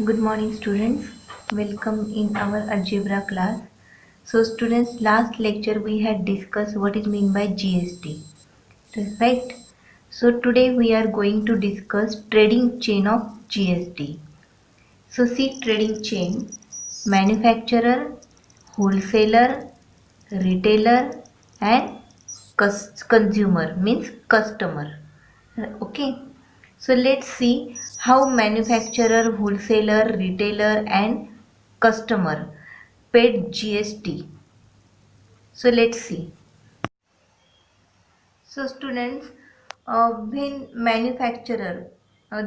Good morning students. Welcome in our algebra class. So students, last lecture we had discussed what is meant by GST. Right? So today we are going to discuss trading chain of GST. So see trading chain, manufacturer, wholesaler, retailer and consumer means customer. Okay. So let's see how manufacturer, wholesaler, retailer and customer paid GST. So let's see. So students, when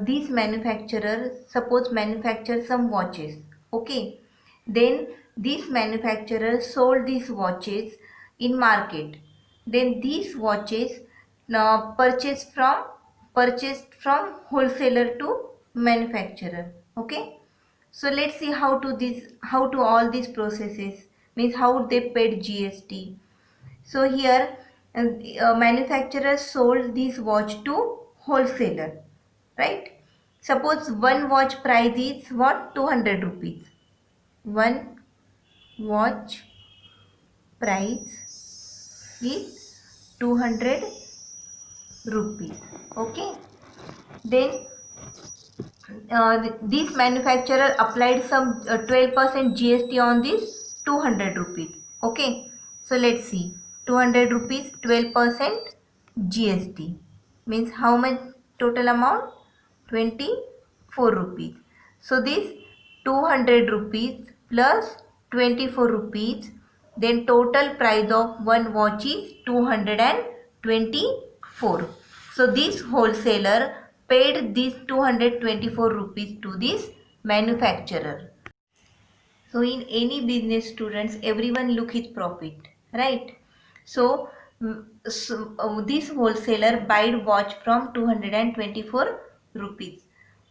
these manufacturers suppose manufacture some watches, okay, then these manufacturers sold these watches in market. Then these watches purchased from wholesaler to manufacturer, okay. So let's see how to all these processes means how they paid GST. So here manufacturer sold this watch to wholesaler, right? Suppose one watch price is what? 200 rupees. One watch price is 200 rupees. Okay. Then this manufacturer applied some 12% GST on this 200 rupees. Okay. So let's see. 200 rupees 12% GST means how much total amount? 24 rupees. So this 200 rupees plus 24 rupees, then total price of one watch is 224. So this wholesaler paid this 224 rupees to this manufacturer. So in any business students, everyone look his profit, right? So, this wholesaler buy watch from 224 rupees.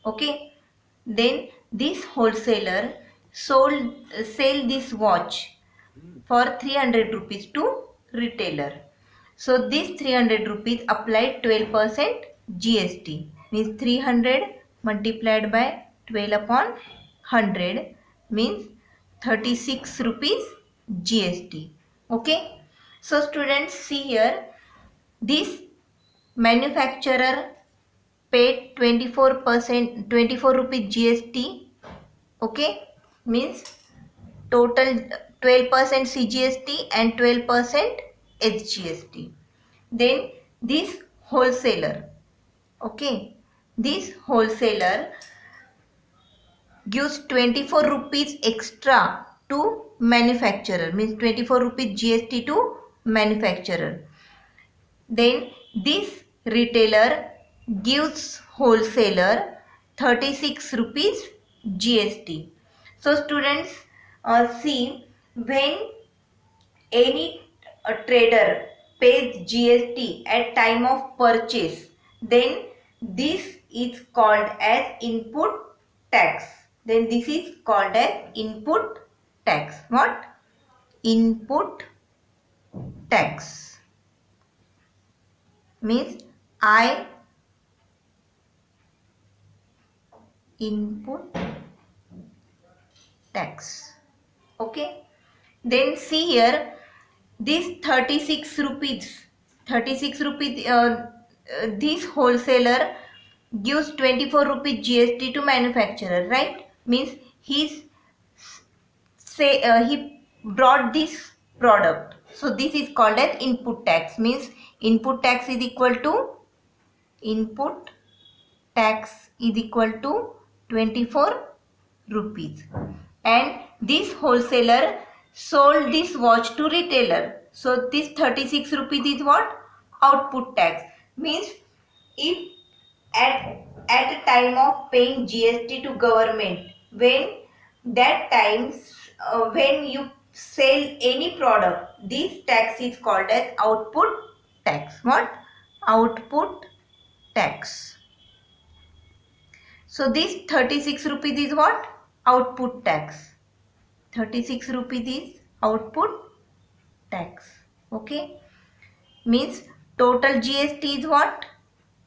Okay. Then this wholesaler sell this watch for 300 rupees to retailer. So this 300 rupees applied 12% GST means 300 multiplied by 12 upon 100 means 36 rupees GST. Okay. So students, see here, this manufacturer paid 24 rupees GST. Okay, means total 12% CGST and 12% SGST. Then this wholesaler, okay, this wholesaler gives 24 rupees extra to manufacturer means 24 rupees GST to manufacturer. Then this retailer gives wholesaler 36 rupees GST. So students, see, when any trader pays GST at time of purchase, then this is called as input tax. Then this is called as input tax. What? Input tax means I input tax. Okay. Then see here, this 36 rupees, this wholesaler gives 24 rupees GST to manufacturer, right? Means he brought this product. So this is called as input tax. Means input tax is equal to input tax is equal to 24 rupees, and this wholesaler sold this watch to retailer. So this 36 rupees is what? Output tax. Means if at a time of paying GST to government, when that times when you sell any product, this tax is called as output tax. What? Output tax. So this 36 rupees is what? Output tax. 36 rupees is output tax. Okay. Means total GST is what?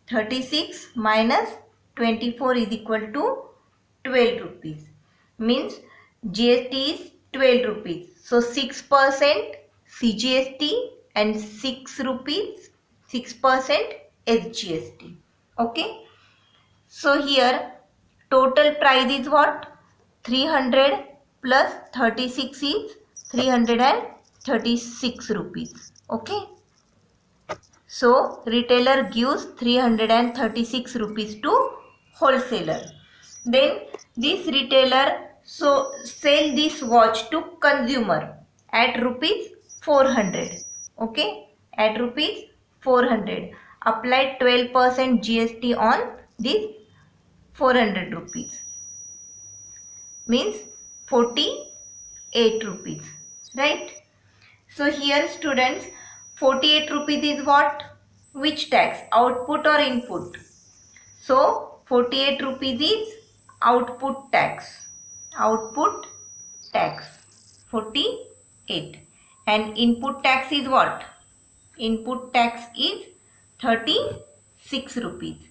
36 minus 24 is equal to 12 rupees. Means GST is 12 rupees. So 6% CGST and 6 rupees 6% SGST. Okay. So here total price is what? 300 plus 36 is 336 rupees. Okay. So retailer gives 336 rupees to wholesaler. Then this retailer sell this watch to consumer at rupees 400. Okay, at rupees 400. Apply 12% GST on this 400 rupees. Means 48 rupees. Right? So here students, 48 rupees is what? Which tax? Output or input? So 48 rupees is output tax. Output tax 48. And input tax is what? Input tax is 36 rupees.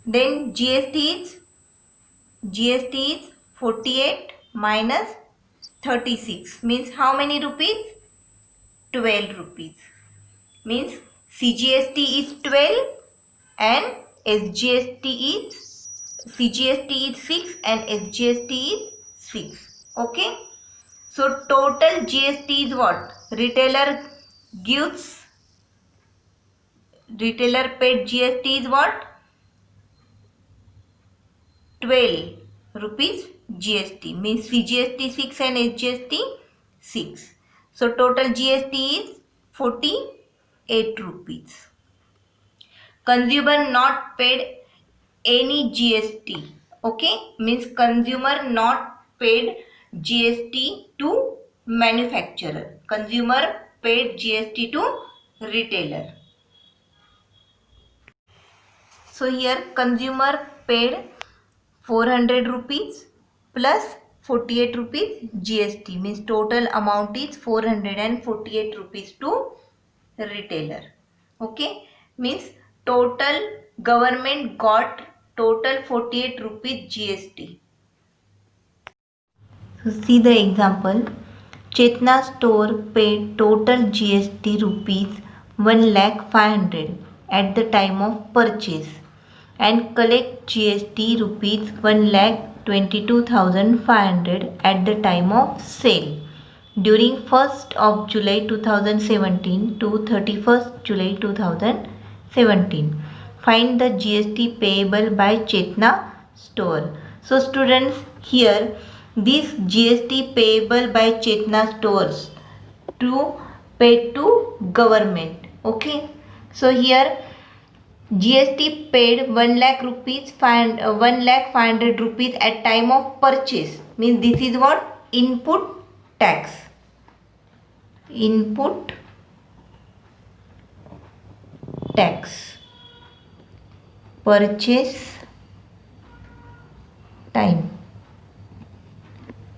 Then GST is 48 minus 36 means how many rupees? 12 rupees. Means CGST is 12 and CGST is 6 and SGST is 6. Okay. So total GST is what? Retailer paid GST is what? 12 rupees GST. Means CGST 6 and SGST 6. So total GST is 48 rupees. Consumer not paid any GST. Okay, means consumer not paid GST to manufacturer. Consumer paid GST to retailer. So here consumer paid 400 rupees plus 48 rupees GST. Means total amount is 448 rupees to retailer. Okay, means total government got total 48 rupees GST. So see the example. Chetna store paid total GST rupees 1,500,000 at the time of purchase and collect GST rupees 1,22,500 at the time of sale during 1st of July 2017 to 31st July 2017. Find the GST payable by Chetna store. So students, here this GST payable by Chetna stores to pay to government. Okay. So here GST paid 1,500,000 rupees at time of purchase. Means this is what? Input tax. Input tax. Purchase time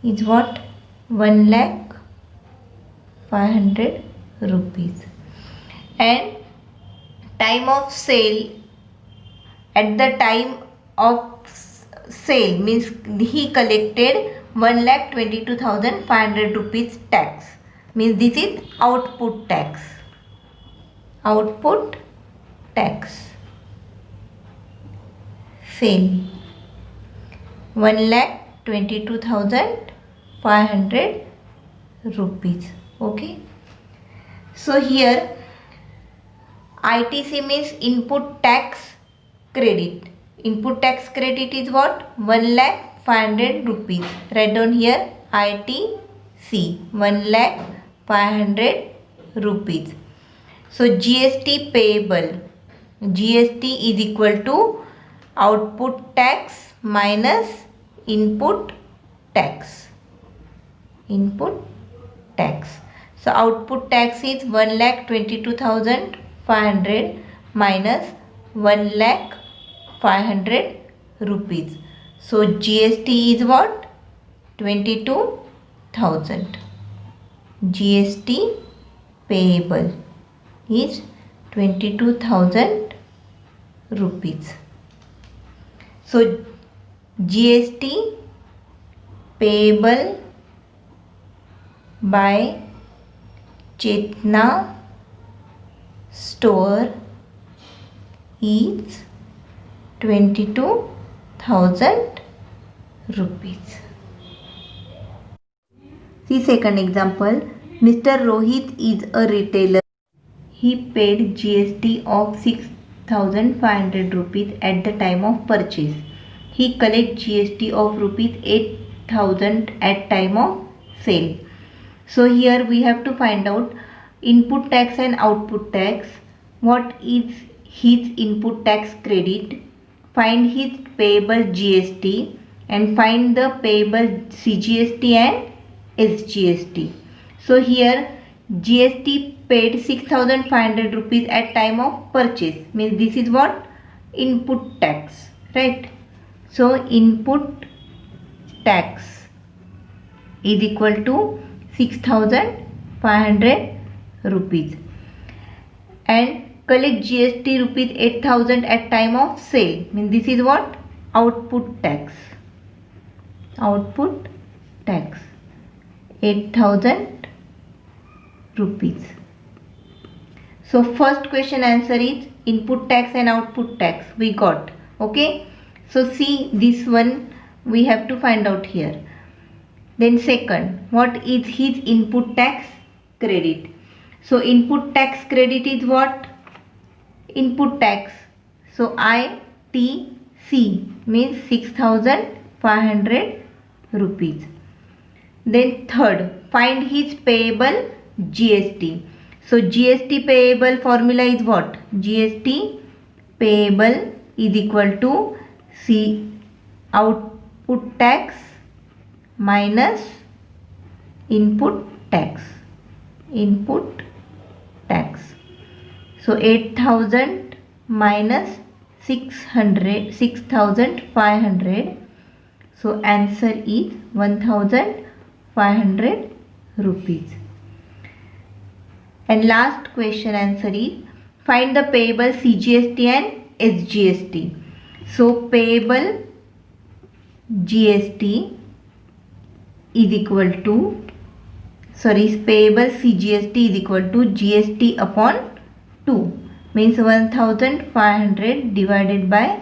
is what? 1,500,000 rupees. And time of sale, at the time of sale means he collected 1,22,500 rupees tax. Means this is output tax. Output tax. Sale 1,22,500 rupees. Okay. So here ITC means input tax credit. Input tax credit is what? 1,500,000 rupees. Write down here ITC 1,500,000 rupees. So GST payable. GST is equal to output tax minus input tax. Input tax. So output tax is 1,22,500 minus 1,500,000 rupees. So GST is what? 22,000. GST payable is 22,000 rupees. So GST payable by Chetna store is 22,000 rupees. See second example. Mr. Rohit is a retailer. He paid GST of 6,500 rupees at the time of purchase. He collects GST of rupees 8,000 at time of sale. So here we have to find out input tax and output tax. What is his input tax credit? Find his payable GST and find the payable CGST and SGST. So here GST paid 6,500 rupees at time of purchase, means this is what? Input tax, right? So input tax is equal to 6,500 rupees and collect GST rupees 8,000 at time of sale, means this is what? Output tax. Output tax 8,000 rupees. So first question answer is input tax and output tax we got. Okay, so see this one we have to find out here. Then second, what is his input tax credit? So input tax credit is what? Input tax. So ITC means 6,500 rupees. Then third, find his payable GST. So GST payable formula is what? GST payable is equal to C output tax minus input tax. Input tax. So 8,000 minus 6,500. So answer is 1,500 rupees. And last question answer is find the payable CGST and SGST. So payable GST is equal to payable CGST is equal to GST upon 2, means 1,500 divided by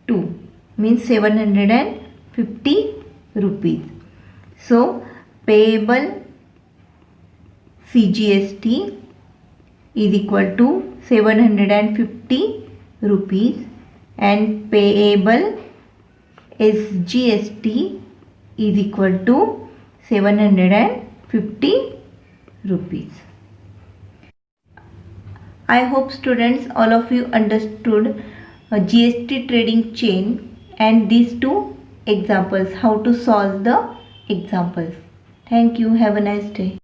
2 means 750 rupees. So payable CGST is equal to 750 rupees and payable SGST is equal to 750 rupees. I hope students all of you understood GST trading chain and these two examples, how to solve the examples. Thank you. Have a nice day.